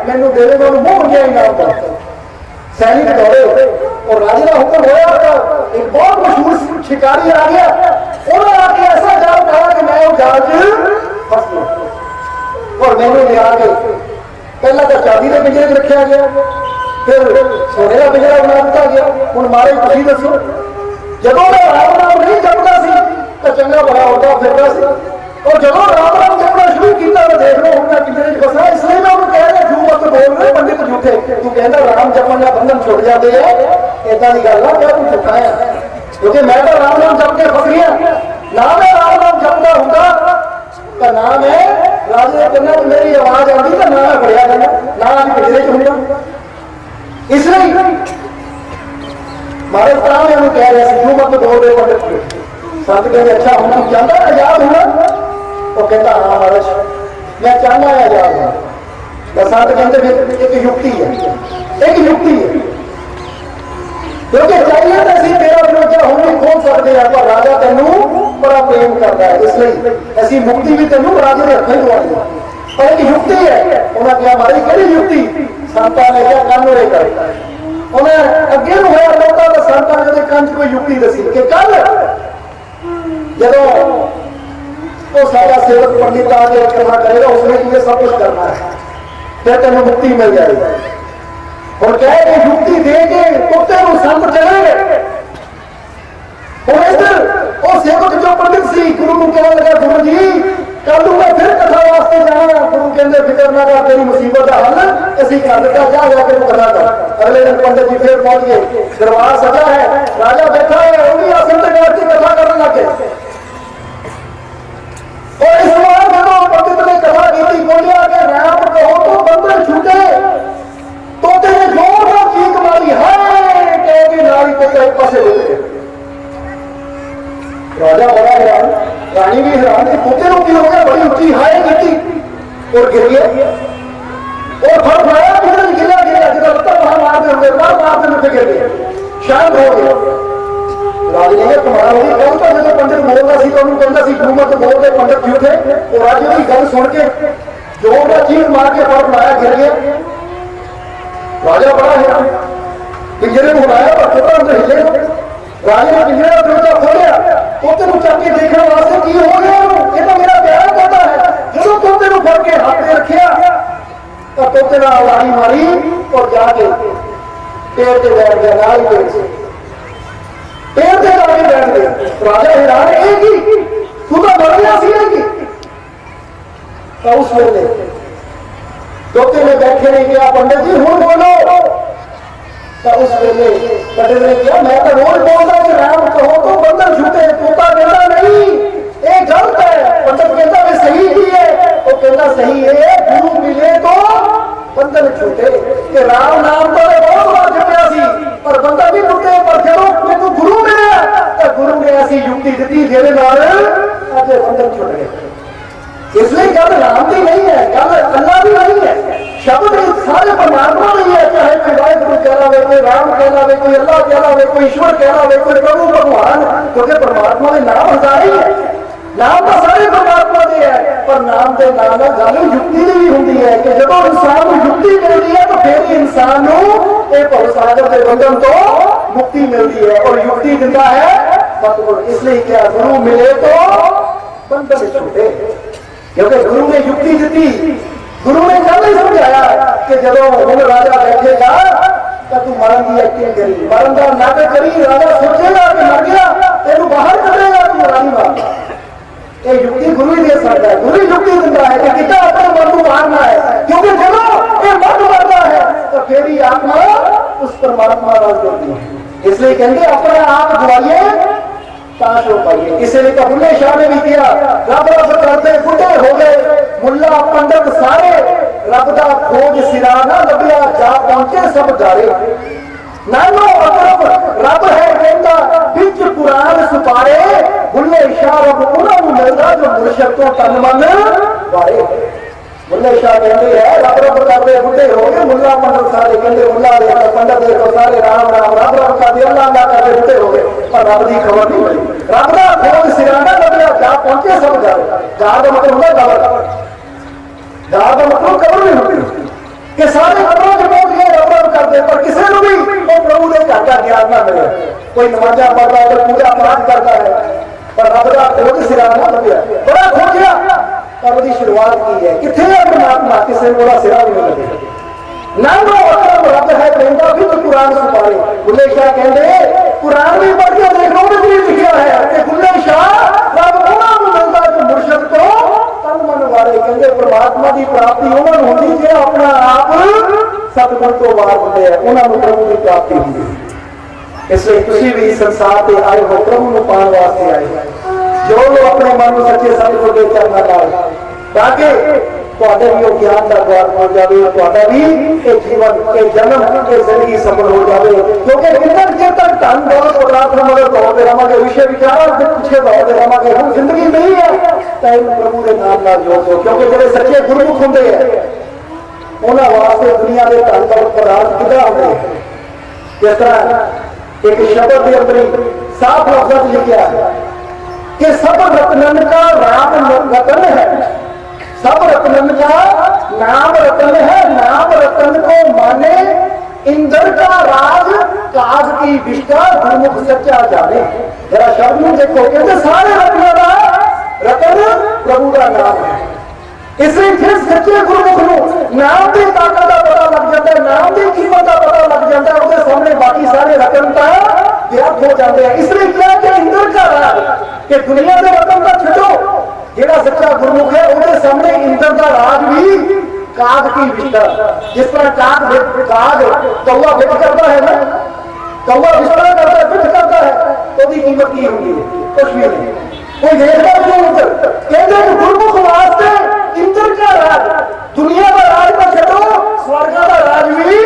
मैनू दे दे, मैं मुंह मंगिया इनाम कर। सैनिक दौड़े और राजे का हुक्म होया तो एक बहुत मशहूर शिकारी आ गया, उन्होंने आके ऐसा जाल पाया कि मैं वो जाल फंस गया और मैंने ले आके पहला तो चांदी के पिंजरे च रखा गया, फिर सोने का पिंजरा बना दिता गया। हुण मारे तुसीं दसो, जदों मैं राम नाम नहीं जपदा सी तो चंगा बड़ा होता फिरदा सी, और जदों राम नाम जपना शुरू किया तो देख लो हुण मैं पिंजरे च फसा। इसलिए मैं उन्होंने कह रहा झूठ मत बोल रहे पंडित झूठे, तू कहना राम जपन का बंधन छुट जाते हैं, इदा की गल क्या तू झूठा है, क्योंकि मैं तो राम नाम जप के फस गया ना। मैं राम नाम जपदा हुंदा तो ना मैं राजे कहना मेरी आवाज आती तो ना मैं पढ़िया करना, ना अभी पिछले च होंगे। इसलिए मारे प्राण मैं कह रहा है क्यों मत बोल रहे पंडित। संत कहते अच्छा हम तू चाहता आजाद होना, वो कहता हाँ महाराज मैं चाहना है आजाद होना। तो संत कहते फिर एक युक्ति है, एक युक्ति है, क्योंकि चाहिए तो असं तेरा विरोधा हम भी खोल सकते हैं, पर राजा तेन बड़ा प्रेम करता है, इसलिए असं मुक्ति भी तेन राजे के हथों ही दवाई। पर एक युक्ति है, उन्हें क्या मारी कि युक्ति संतां ने क्या कान रे कर, उन्हें अगे होया लोगों तो संतां ने कंच कोई युक्ति दसी कि कल जदों वो सारा सेवक पंडित आके करना करेगा उसमें तुझे सब कुछ करना है, फिर तेन मुक्ति मिल जाएगी। और कह के युक्ति दे के कुत्ते को संत चले गए। और इधर वो सेवक जो पंडित सी गुरु को कहने लगा गुरु जी कल मैं फिर कथा वास्ते जाना। गुरु कहते फिक्र ना कर, तेरी मुसीबत का हल असं कर दिता, जा जाकर कथा कर। अगले दिन पंडित जी फिर पहुंच गए, दरबार सजा है, राजा बैठा है, वो भी आसन तक की कथा करने लगे। और इस बार जब पंडित ने कथा की बोलिया कि राम कहो तो बंधन छूटे, तो तेरे जोर चीख मारी है कह के नारी को एक पासे ले गए। राजा बड़ा हैरान, रानी भी हैरान कि पोते रोकी हो गया, बड़ी ऊंची हाय गिरती और गिर गए और फट पाया किधर गिरा गिरा जिधर लगता वहां मारते होंगे मारते मुझे गिर गए, शांत हो गया। राजा ने तुम्हारा होगी कौन था जो पंडित बोलता सी तो कहता सी तू मत बोलते पंडित क्यों थे। और राजा की गल सुन के जोर का चीख मार के फट माया गिर गया। राजा बड़ा है पिंजरे में बुलाया पर छोटा अंदर हिले। राजा ने पिंजरे का दरवाजा खोलिया, तोते को चक के देखने वास्ते की हो गया, ये तो मेरा प्यारा तोता है। जो तोते को फड़ के हाथ में रखिया तो तोते ने आवाज़ मारी और जाके पेड़ पे बैठ गया, नाल पेड़ से पेड़ पे जाके बैठ गया। राजा हैरान एक ही तू तो मर गया सी तो उस वेले तोते ने बैठे ने कहा पंडित जी हूं बोलो। तो उस वेले पंडित ने कहा मैं तो रोज बोलता कि राम कहो तो बंधन छूटे, तोता कहता नहीं ये गलत है। पंडित कहता मैं सही ही है, वो कहता सही है गुरु मिले तो बंधन छूटे। कि राम नाम तो बहुत बार जपया सी पर बंधन भी टूटे, पर जब मैं गुरु मिले तो गुरु ने ऐसी युक्ति दी जेदे नाल अज बंधन छुट गए। इसलिए गल राम की नहीं है, गल अल्लाह की नहीं है, शब्द सारे परमात्मा नहीं है। चाहे कोई वाहिगुरु कहलावे, कोई राम कहलावे, कोई अल्लाह कहलावे, कोई ईश्वर कहलावे, कोई प्रभु भगवान, क्योंकि परमात्मा के नाम हजार ही है। नाम तो सारे परमात्मा के है, पर नाम के नाम गल युक्ति की भी होती है कि जब इंसान को युक्ति मिलती है तो फिर इंसान को भवसागर के बंधन तो मुक्ति मिलती है और युक्ति दिता है मतलब। इसलिए क्या गुरु मिले तो बंधन छूटे, क्योंकि गुरु ने युक्ति दी। गुरु ने कल ही समझाया कि जब हम राजा बैठेगा तो तू मरण की एक्टिंग करी, मरण का नाटक करी, राजा सोचेगा कि मर गया तेन बाहर करेगा तू रानी मारता। ये युक्ति गुरु ही दे सकता है, गुरु युक्ति दिता है कि कितना अपने मन को मारना है, क्योंकि जब ये मन मरता है तो फिर ही आत्मा उस परमात्मा राज करती है। इसलिए कहते अपने आप गवाइए ताश हो पाइए। इसलिए तो बुल्ले शाह ने भी किया, रब रब करते बुढ़े हो गए मुल्ला पंडित सारे, रब दा खोज सिरा ना लभ्या जा पहुंचे सब जारे। नानो अकरब रब है कहता बिच कुरान सुपारे, बुल्ले शाह रब उन्होंने मिलता जो मुर्शद को तन मन वारे। बुल्ले शाह कहते हैं रब रब करते बुढ़े हो गए मुल्ला पंडित सारे, कहते मुल्ला देखो पंडित देखो सारे राम राम रब रब करते अल्लाह अल्लाह करते बुढ़े हो गए, पर रब की खबर नहीं मिली। रब का खोज सिराना लभ्या जा पहुंचे सब जारे। जा का मतलब होता कबर, जा का मतलब कबर नहीं होती कि होते, पर किसी को भी वो प्रभु के घर का ज्ञान ना मिले। कोई नमाजा पढ़ता है, पूजा पाठ करता है, पर रब का खोज सिरा ना लगे, बड़ा खोजिया पर वो शुरुआत की है कितने परमात्मा, किसी को सिरा भी नहीं लगे ना। वो अकरम रब है कहता भी तो कुरान सुपारे। बुल्ले शाह कहते कुरान भी पढ़ के देखो भी लिखा है कि बुल्ले शाह रब उन्होंने मिलता जो मुर्शद तो तन मन वाले कहते परमात्मा की प्राप्ति उन्होंने होती जो अपना आप सतगुण तो बाहर होते हैं, उन्होंने प्रभु की प्राप्ति होती। इसलिए तुसी भी संसार से आए हो, प्रभु को पाने वास्ते आए हो, जो लोग अपने मन में सच्चे सतगुण के चलना लाए ताकि ਤੁਹਾਡੇ ਵੀ ਉਹ ਗਿਆਨ ਦਾ द्वार खुल जाए, ਤੁਹਾਡਾ भी ਇਹ जीवन के जन्म के जिंदगी सफल हो जाए। क्योंकि जिन्ना चेर तक धन दौलत और रात मगर दौड़ते रहांगे, विषय विचार के पीछे दौड़ते रहांगे, हम जिंदगी नहीं है तो इन प्रभु के नाम नाल जोड़ दो। क्योंकि जो सच्चे गुरमुख होंगे उन्होंने वास्ते दुनिया के धन दौलत पदार्थ किदा होंगे। जिस तरह एक शब्द के अंदर साफ लफ्ज़ लिखा है कि सब रत्नन का राम रतन है, सब रत्न का नाम रतन है, नाम रतन को माने इंद्र का राज काज की विष्टा गुरमुख सच्चा जाने। जरा शब्द में देखो कहते सारे रत्नों का रतन प्रभु का नाम है। इसलिए फिर सच्चे गुरमुख को नाम की ताकत का पता लग जाता है, नाम की कीमत का पता लग जाता है, उसके सामने बाकी सारे रतन का व्यर्थ हो जाते हैं। इसलिए क्या कि इंद्र का राज कि दुनिया के रतन का छो जेड़ा सच्चा गुरमुख है उसके सामने इंद्र का राज भी काग की विष्टा। जिस तरह काग कौवा विच करता है ना, कौवा विष्टा करता है, विच करता है तो उसकी कीमत की होगी कुछ भी नहीं, कोई देखता भी नहीं। उधर कहते गुरमुख वास्ते इंद्र का राज, दुनिया का राज का छो, स्वर्ग का राज भी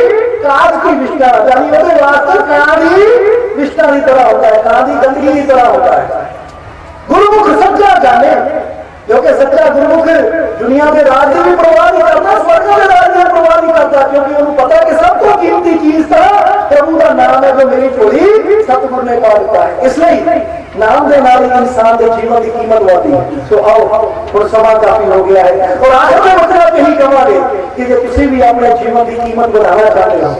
काग की विष्टा, यानी उसके वास्ते काग ही विष्टा की तरह होता है, काग की गंदगी की तरह होता है। गुरमुख सच्चा जाने, क्योंकि सच्चा गुरमुख दुनिया के राज की भी परवाह नहीं करता, स्वर्ग के राज की परवाह नहीं करता, क्योंकि उन्हें पता है कि सबको कीमती चीज था प्रभु का नाम है जो मेरी चोरी सतगुरु ने पा दिता है। इसलिए नाम के नाल इंसान के जीवन की कीमत बढ़ती है। तो आओ थोड़ा समा काफी हो गया है और आखिर में मतलब यही कहांगे कि जो किसी भी अपने जीवन की कीमत बढ़ाना चाहते हो,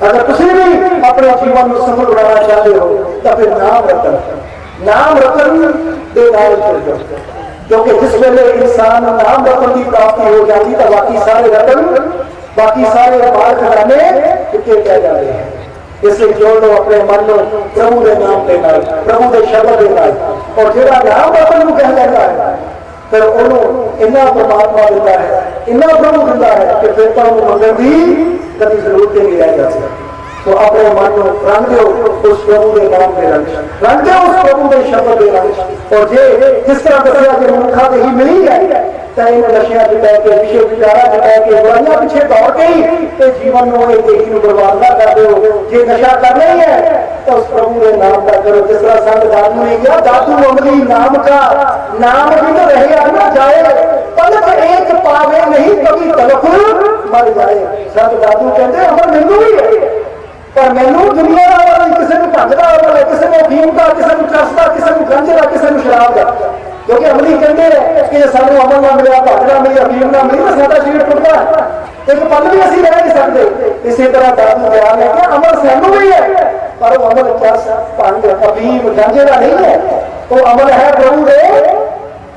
अगर किसी भी अपने जीवन में सफल बनाना चाहते हो तो फिर नाम रतन दे नाल चल जाओ। क्योंकि जिस वेले इंसान नाम रतन की प्राप्ति हो जाती तो बाकी सारे रतन, बाकी सारे माल खजाने कितने कह जाते हैं। इसलिए जोड़ लो अपने मन लो प्रभु के नाम के नाल, प्रभु के शब्द के नाल, और जो नाम रतन को कह जाता है फिर उन्होंने इन्ना परमात्मा दिता है, इन्ना प्रभु दिता है कि फिर तो मंगन की कभी जरूरत नहीं रह जाती। तो अपने मन को रंग दो उस प्रभु के नाम के रंग दो उस प्रभु के शब्द के रंग। और जे जिस तरह दसिया कि मनुखा ही मिली है तो इन नशिया च पै के, विषय विचारा च पै के, बुराइयां पीछे दौड़ के ही जीवन में जिंदगी बर्बाद ना कर दो। जे नशा करना ही है तो उस प्रभु के नाम का करो। जिस तरह संत दादू ने किया, दादू अमली नाम का नाम भी तो रहे ना जाए, पलक एक पावे नहीं कभी तलफ मर जाए। संत दादू कहते अमर मैनू भी है पर मैनू दुनिया वाला किसी को भंग का अमल है, किसी को अफीम का, किसी को चरस का, किसी को गंज का, किसी को शराब का। क्योंकि अमली कहते हैं कि सानू अमल ना मिला, भंग ना मिली, अफीम ना मिली तो साडा शरीर टुटता है, एक पल भी असीं रह नहीं सकते। इसी तरह दादू बयान है कि अमल सानू भी है पर वो अमल चरस, भंग, अफीम, गंजे का नहीं है, तो अमल है प्रभु के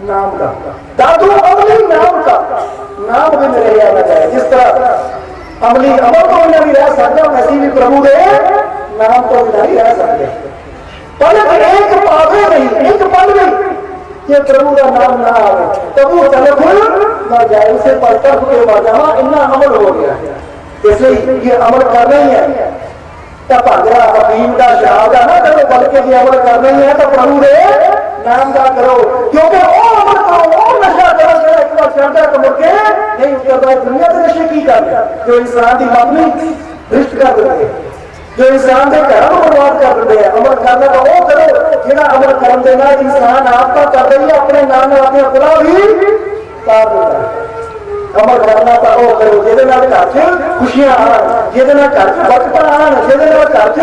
नाम का। दादू अमली नाम का नाम भी नहीं आना चाहिए। जिस तरह अमली अमल तो नहीं रह सकता, वैसे भी प्रभु के नाम तो नहीं रह सकते। पलक एक पावे नहीं, एक पल नहीं कि प्रभु का नाम ना आवे तब वो तलफ ना जाए, उसे पर तरफ के बाद इतना अमल हो गया। इसलिए ये अमल करना ही है तो भागरा अफीम का, शराब का ना करो, बल्कि ये अमल करना ही है तो प्रभु के नाम का करो। क्योंकि वो अमल करो, वो नशा करो जो एक बार चढ़ता तो मुड़ के नहीं उतरता। दुनिया के नशे की कर जो इंसान की मन में भ्रष्ट कर देते, जो इंसान के घर को बर्बाद कर देते हैं। अमल करना तो वो करो जिहड़ा अमल करन दे नाल इंसान आपका कर रही है, अपने नाम अपने खुदा भी तार देता है। अमल करना तो वो करो जिहदे नाल घर च खुशियां आन, जिहदे नाल घर च बरकतां आन, जिहदे नाल घर च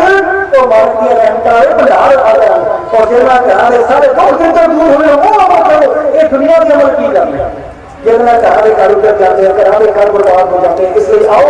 तो मालिक दी रहमतां दे भंडार आ जाण, और जिहदे नाल घर दे सारे दुख चिंता दूर होवे वो अमल करो। ये दुनिया के अमल की करना जिहदे नाल घर दे कारोबार जाते हैं, घर दे घर बर्बाद हो जाते हैं। इसलिए आओ